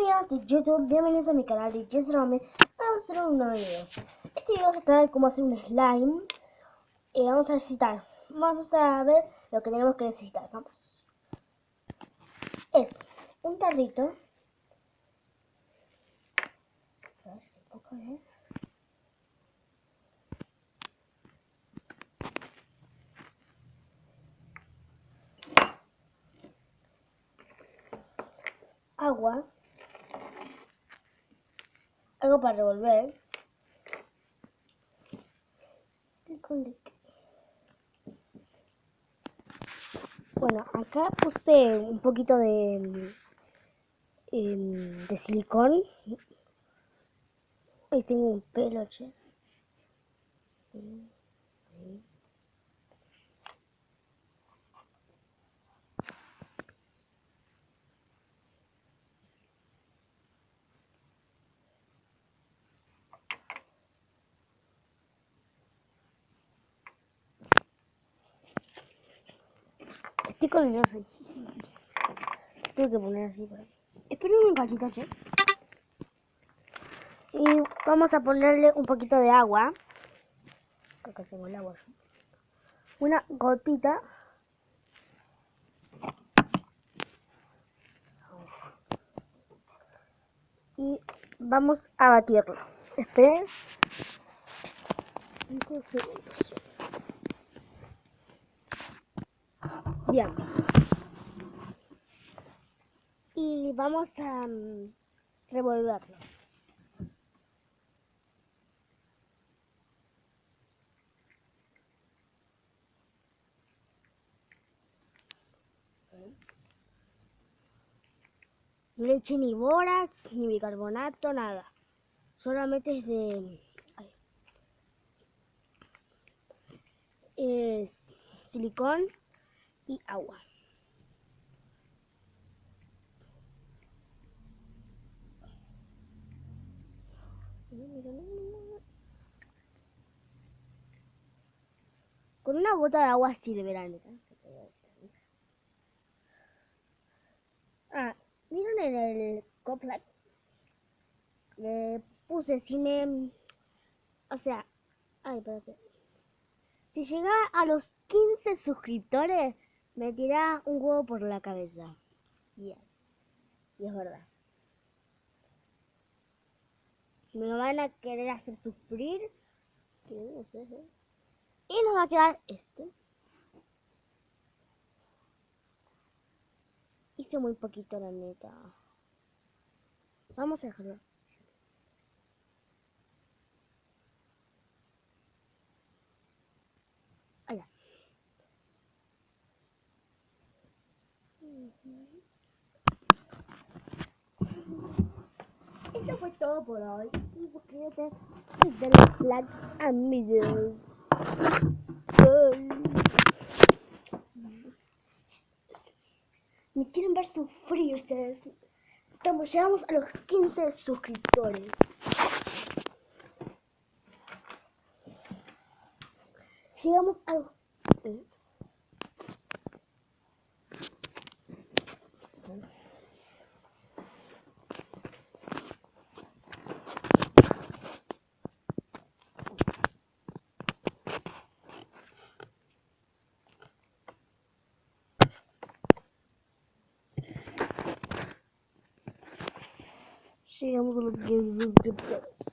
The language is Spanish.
amigos de YouTube, bienvenidos a mi canal de Jess Rome. Vamos a hacer un nuevo video. Este video se trata de cómo hacer un slime. Vamos a necesitar, vamos a ver lo que tenemos que necesitar. Vamos. Es un tarrito. A ver si puedo poner. Agua. Algo para revolver. Bueno, acá puse un poquito de silicón. Ahí tengo un pelo, che. Estoy con el oso. Tengo que poner así por aquí. Esperen un cachito, che. Y vamos a ponerle un poquito de agua. Acá tengo el agua. Una gotita. Y vamos a batirlo. Esperen 5 segundos. Bien. Y vamos a revolverlo. No le eché ni bórax, ni bicarbonato, nada. Solamente es de silicón y agua. Con una gota de agua sirve. ¿Vieron en el Coplat? Le puse o sea, espérate. Si llega a los 15 suscriptores, me tira un huevo por la cabeza. Y es verdad. Me lo van a querer hacer sufrir. No sé. Y nos va a quedar este. Hice muy poquito, la neta. Vamos a dejarlo. Allá. Esto fue todo por hoy. Y suscríbete y denle like a mis videos. Me quieren ver sufrir ustedes. Llegamos a los 15 suscriptores. Llegamos a los... Llegamos a los 15 suscriptores.